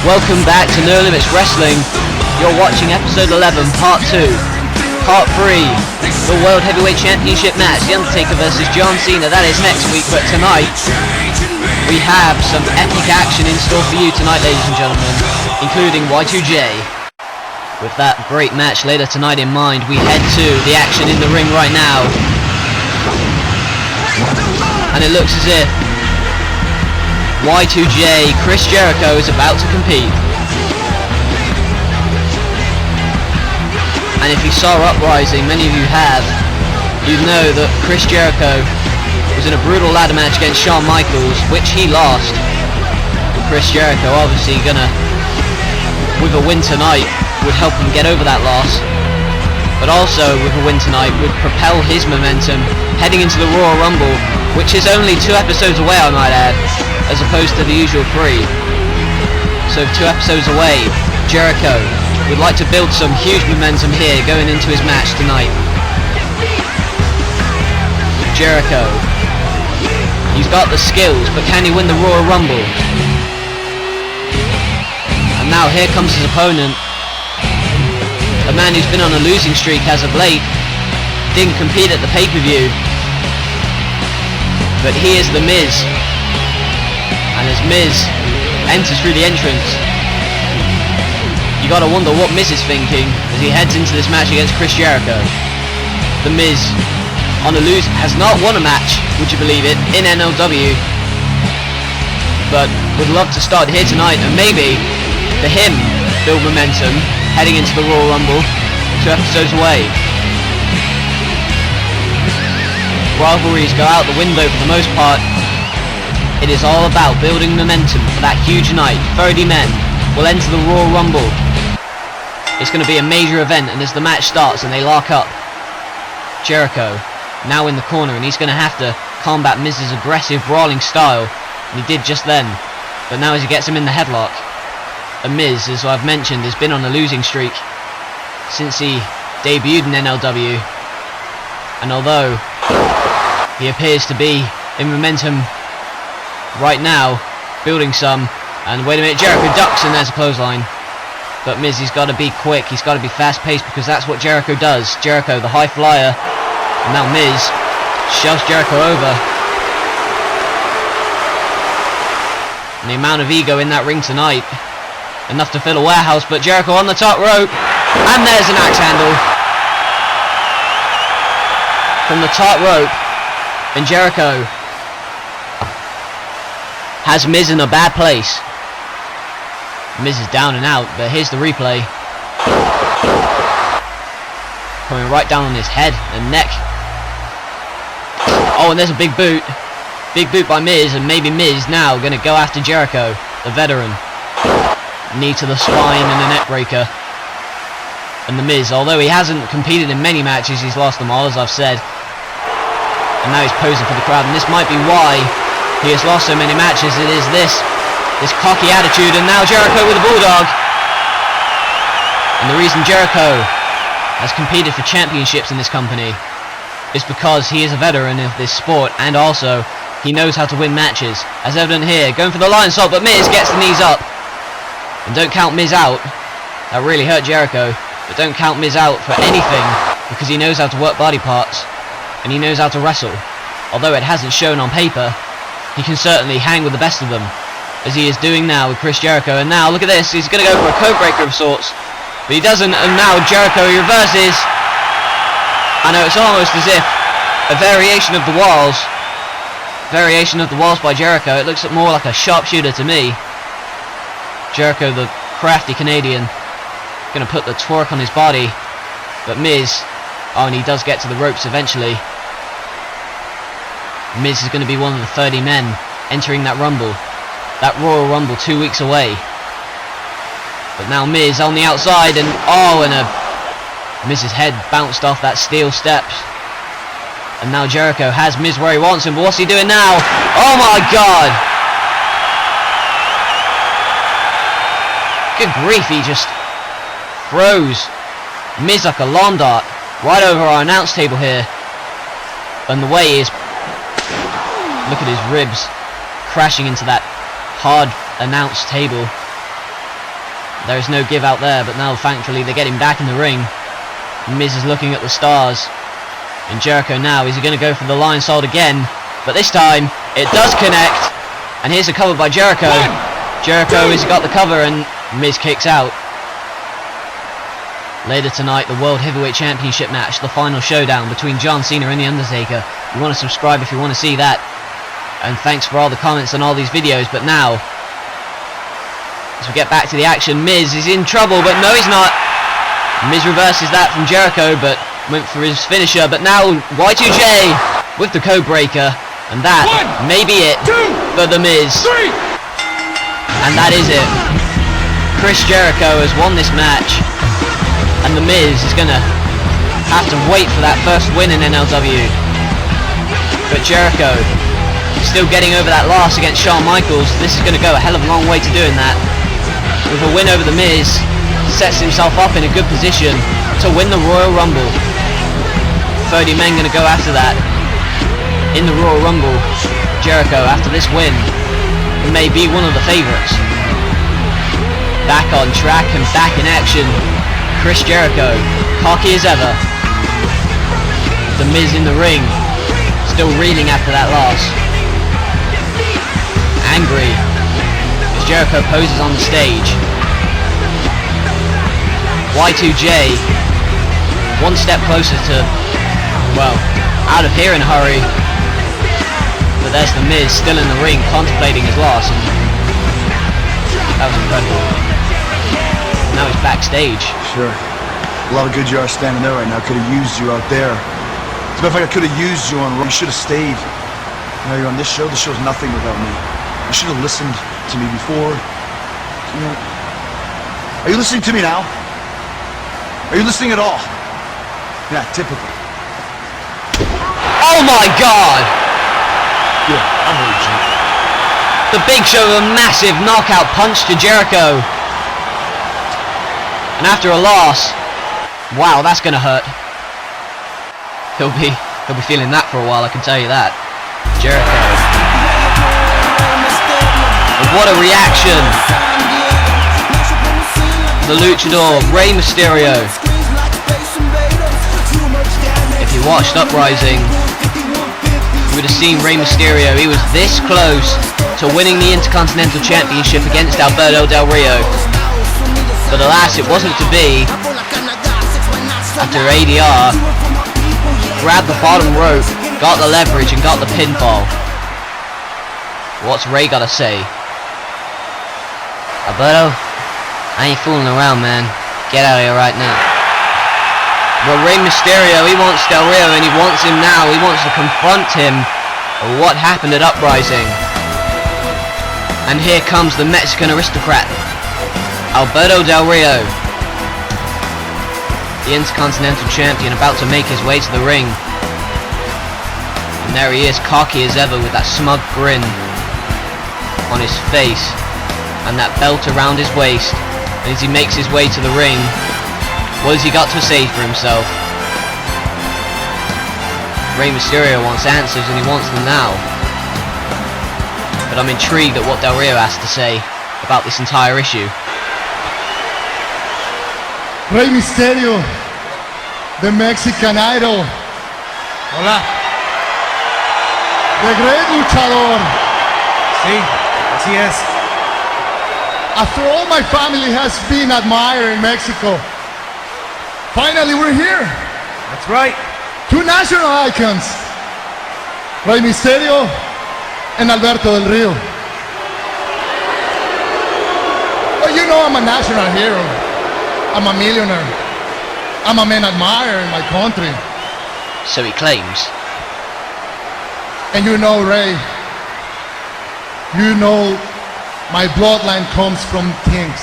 Welcome back to No Limits Wrestling. You're watching episode 11, part 2. Part 3, the World Heavyweight Championship match, The Undertaker versus John Cena. That is next week, but tonight we have some epic action in store for you tonight, ladies and gentlemen, including Y2J. With that great match later tonight in mind, we head to the action in the ring right now. And it looks as if Y2J, Chris Jericho, is about to compete. And if you saw Uprising, many of you have, you know that Chris Jericho was in a brutal ladder match against Shawn Michaels, which he lost. And Chris Jericho obviously gonna, with a win tonight, would help him get over that loss. But also, with a win tonight, would propel his momentum heading into the Royal Rumble, which is only 2 episodes away, I might add, as opposed to the usual 3. So 2 episodes away, Jericho would like to build some huge momentum here going into his match tonight. Jericho, he's got the skills, but can he win the Royal Rumble? And now here comes his opponent, a man who's been on a losing streak as of late, didn't compete at the pay-per-view, but he is The Miz. And as Miz enters through the entrance, you gotta wonder what Miz is thinking as he heads into this match against Chris Jericho. The Miz, on a lose, has not won a match, would you believe it, in NLW, but would love to start here tonight and maybe, for him, build momentum heading into the Royal Rumble 2 episodes away. Rivalries go out the window for the most part. It is all about building momentum for that huge night. 30 men will enter the Royal Rumble. It's going to be a major event, and as the match starts and they lock up, Jericho now in the corner, and he's going to have to combat Miz's aggressive brawling style, and he did just then. But now as he gets him in the headlock, and Miz, as I've mentioned, has been on a losing streak since he debuted in NLW, and although he appears to be in momentum right now, building some, and wait a minute, Jericho ducks, and there's a clothesline. But Miz, he's got to be quick, he's got to be fast-paced, because that's what Jericho does. Jericho, the high flyer, and now Miz shoves Jericho over. And the amount of ego in that ring tonight, enough to fill a warehouse, but Jericho on the top rope, and there's an axe handle. From the top rope, and Jericho has Miz in a bad place. Miz is down and out, but here's the replay. Coming right down on his head and neck. Oh, and there's a big boot. Big boot by Miz, and maybe Miz now going to go after Jericho, the veteran. Knee to the spine and a neck breaker. And the Miz, although he hasn't competed in many matches, he's lost them all, as I've said. And now he's posing for the crowd, and this might be why he has lost so many matches. It is this cocky attitude, and now Jericho with a bulldog. And the reason Jericho has competed for championships in this company is because he is a veteran of this sport, and also he knows how to win matches, as evident here, going for the lion salt, but Miz gets the knees up. And don't count Miz out. That really hurt Jericho, but don't count Miz out for anything, because he knows how to work body parts, and he knows how to wrestle. Although it hasn't shown on paper, he can certainly hang with the best of them, as he is doing now with Chris Jericho. And now, look at this, he's going to go for a code breaker of sorts, but he doesn't, and now Jericho reverses. I know, it's almost as if a variation of the walls by Jericho. It looks more like a sharpshooter to me. Jericho, the crafty Canadian, going to put the twerk on his body, but Miz, oh, and he does get to the ropes eventually. Miz is going to be one of the 30 men entering that Rumble. That Royal Rumble 2 weeks away. But now Miz on the outside, and oh, and Miz's head bounced off that steel steps. And now Jericho has Miz where he wants him, but what's he doing now? Oh my god! Good grief, he just throws Miz like a lawn dart right over our announce table here. And the way is, look at his ribs crashing into that hard announce table. There is no give out there, but now thankfully they get him back in the ring. Miz is looking at the stars. And Jericho now, is he going to go for the Lion's Hold again? But this time, it does connect. And here's a cover by Jericho. Jericho has got the cover and Miz kicks out. Later tonight, the World Heavyweight Championship match, the final showdown between John Cena and The Undertaker. You want to subscribe if you want to see that. And thanks for all the comments on all these videos. But now, as we get back to the action, Miz is in trouble, but no he's not. Miz reverses that from Jericho, but went for his finisher. But now Y2J with the code breaker, and that may be it for the Miz. And that is it. Chris Jericho has won this match, and the Miz is gonna have to wait for that first win in NLW. But Jericho still getting over that loss against Shawn Michaels. This is gonna go a hell of a long way to doing that. With a win over the Miz, sets himself up in a good position to win the Royal Rumble. 30 men going to go after that. In the Royal Rumble, Jericho, after this win, may be one of the favourites. Back on track and back in action, Chris Jericho, cocky as ever. The Miz in the ring, still reeling after that loss. Angry as Jericho poses on the stage. Y2J one step closer to, well, out of here in a hurry. But there's the Miz still in the ring contemplating his loss, and that was incredible. Now he's backstage. Sure. A lot of good yards standing there right now. Could have used you out there. As a matter of fact, I could have used you on Raw. You should have stayed. Now you're on this show. This show's nothing without me. You should have listened to me before. You know, are you listening to me now? Are you listening at all? Yeah, typical. Oh my God! Yeah, I heard you. The Big Show with a massive knockout punch to Jericho. And after a loss, wow, that's gonna hurt. He'll be feeling that for a while, I can tell you that. Jericho. And what a reaction! The luchador Rey Mysterio. If you watched Uprising, you would have seen Rey Mysterio. He was this close to winning the Intercontinental Championship against Alberto Del Rio, but alas, it wasn't to be. After ADR grabbed the bottom rope, got the leverage and got the pinfall. What's Rey gotta say? Alberto, I ain't fooling around, man. Get out of here right now. Well, Rey Mysterio, he wants Del Rio, and he wants him now. He wants to confront him of what happened at Uprising. And here comes the Mexican aristocrat, Alberto Del Rio. The Intercontinental Champion about to make his way to the ring. And there he is, cocky as ever, with that smug grin on his face and that belt around his waist. And as he makes his way to the ring, what has he got to say for himself? Rey Mysterio wants answers, and he wants them now. But I'm intrigued at what Del Rio has to say about this entire issue. Rey Mysterio, the Mexican Idol. Hola. The great luchador. Sí, así es. After all my family has been admired in Mexico, finally we're here. That's right. Two national icons, Rey Mysterio and Alberto Del Rio. Well, you know I'm a national hero. I'm a millionaire. I'm a man admired in my country. So he claims. And you know, Rey, you know my bloodline comes from kings.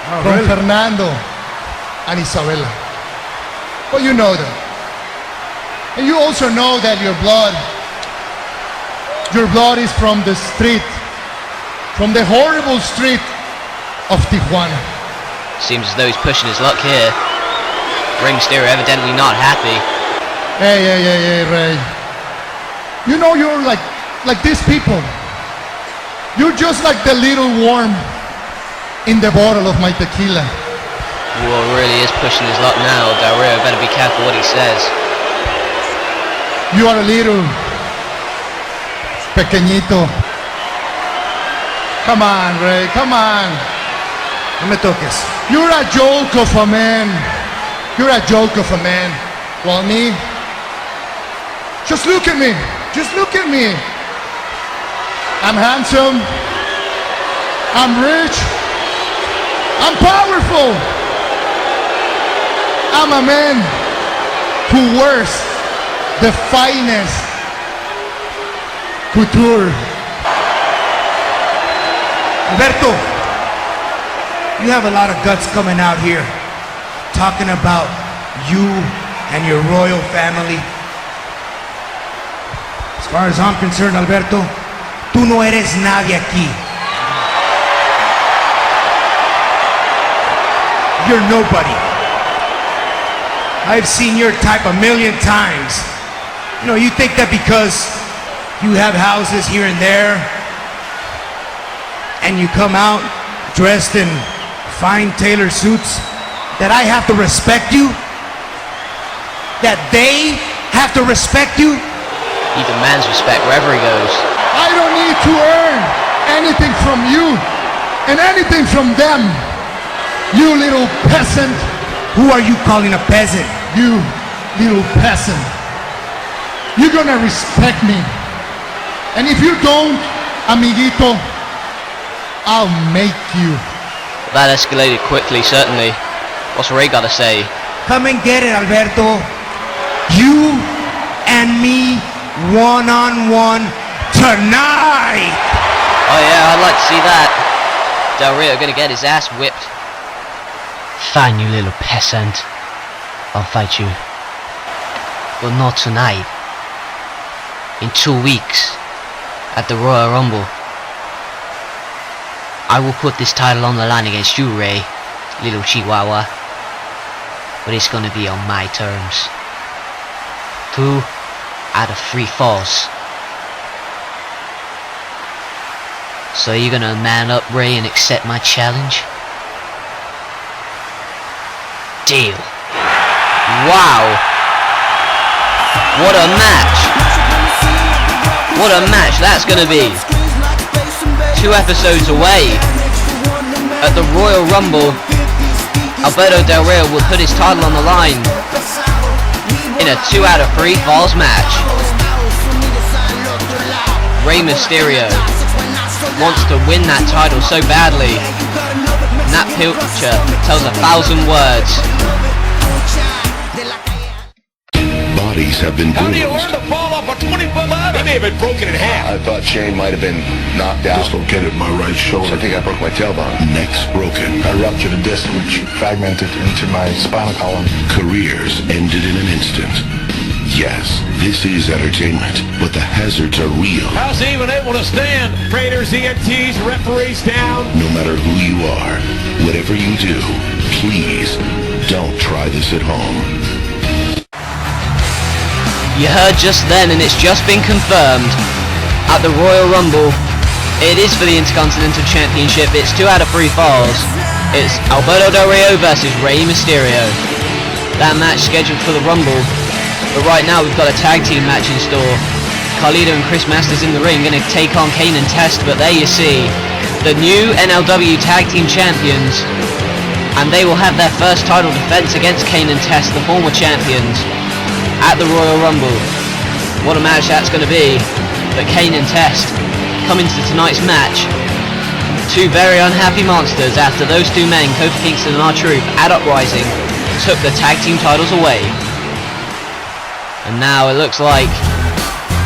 Oh, From really? Fernando and Isabella. Well, you know that. And you also know that your blood is from the street, from the horrible street of Tijuana. Seems as though he's pushing his luck here. Rey Mysterio evidently not happy. Hey, Rey. You know you're like these people. You're just like the little worm in the bottle of my tequila. Well, really is pushing his luck now. Del Rio better be careful what he says. You are a little pequeñito. Come on, Ray, come on. No me toques. You're a joke of a man. You're a joke of a man. Well, me? Just look at me. Just look at me. I'm handsome. I'm rich. I'm powerful. I'm a man who wears the finest couture. Alberto, you have a lot of guts coming out here talking about you and your royal family. As far as I'm concerned, Alberto, tú no eres nadie aquí. You're nobody. I've seen your type a million times. You know, you think that because you have houses here and there, and you come out dressed in fine tailored suits, that I have to respect you? That they have to respect you? He demands respect wherever he goes. I don't need to earn anything from you and anything from them. You little peasant. Who are you calling a peasant? You little peasant. You're gonna respect me. And if you don't, amiguito, I'll make you. That escalated quickly, certainly. What's Ray got to say? Come and get it, Alberto. You and me, one-on-one, tonight! Oh yeah, I'd like to see that. Del Rio gonna get his ass whipped. Fine, you little peasant. I'll fight you. But not tonight. In 2 weeks, at the Royal Rumble. I will put this title on the line against you, Ray, little chihuahua. But it's gonna be on my terms. 2 out of 3 falls. So you're gonna man up, Ray, and accept my challenge? Deal. Wow. What a match. What a match that's gonna be. 2 episodes away. At the Royal Rumble, Alberto Del Rio will put his title on the line in a 2 out of 3 falls match. Rey Mysterio wants to win that title so badly, and that picture tells 1,000 words. Bodies have been How do you bruised. learn to fall off a 20-foot ladder? He may have been broken in half. I thought Shane might have been knocked out. Dislocated my right shoulder. I think I broke my tailbone. Necks broken. I ruptured a disc which fragmented into my spinal column. Careers ended in an instant. Yes, this is entertainment, but the hazards are real. How's he even able to stand? Trainers, EMTs, referees down. No matter who you are, whatever you do, please don't try this at home. You heard just then, and it's just been confirmed, at the Royal Rumble, it is for the Intercontinental Championship. It's 2 out of 3 falls. It's Alberto Del Rio versus Rey Mysterio. That match scheduled for the Rumble, but right now we've got a tag team match in store. Carlito and Chris Masters in the ring, going to take on Kane and Test, but there you see, the new NLW Tag Team Champions, and they will have their first title defense against Kane and Test, the former champions, at the Royal Rumble. What a match that's going to be. But Kane and Test come into tonight's match, 2 very unhappy monsters after those 2 men, Kofi Kingston and R-Truth, at Uprising, took the tag team titles away. And now it looks like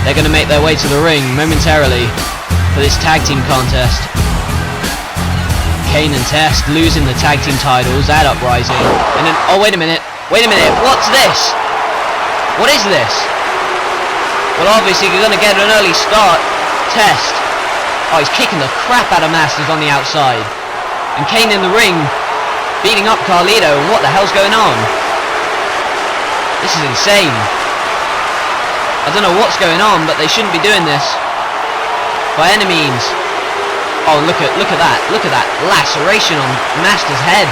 they're going to make their way to the ring momentarily for this tag team contest. Kane and Test losing the tag team titles at Uprising. And then, oh wait a minute, what's this? What is this? Well, obviously you're going to get an early start. Test. Oh, he's kicking the crap out of Masters on the outside. And Kane in the ring, beating up Carlito. What the hell's going on? This is insane. I don't know what's going on, but they shouldn't be doing this. By any means. Oh, look at that. Look at that laceration on Masters' head.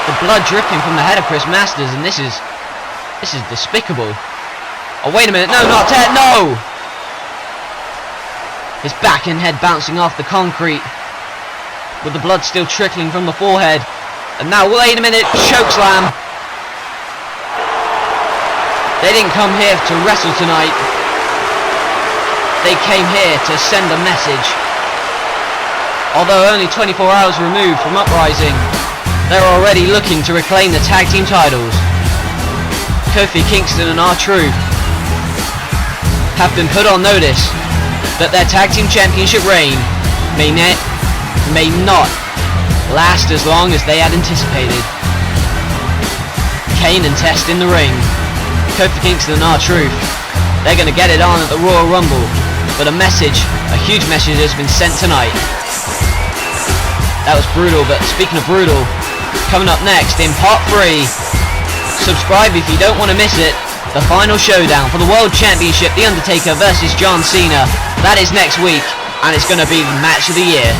The blood dripping from the head of Chris Masters, and this is despicable. Oh, wait a minute. No, not Ted. No! His back and head bouncing off the concrete, with the blood still trickling from the forehead. And now, wait a minute. Chokeslam. They didn't come here to wrestle tonight. They came here to send a message. Although only 24 hours removed from Uprising, they're already looking to reclaim the tag team titles. Kofi Kingston and R-Truth have been put on notice that their tag team championship reign may not last as long as they had anticipated. Kane and Test in the ring. Kofi Kingston and R-Truth, they're going to get it on at the Royal Rumble. But a huge message has been sent tonight. That was brutal, but speaking of brutal, coming up next in part 3, subscribe if you don't want to miss it, the final showdown for the World Championship, The Undertaker versus John Cena. That is next week, and it's going to be the match of the year.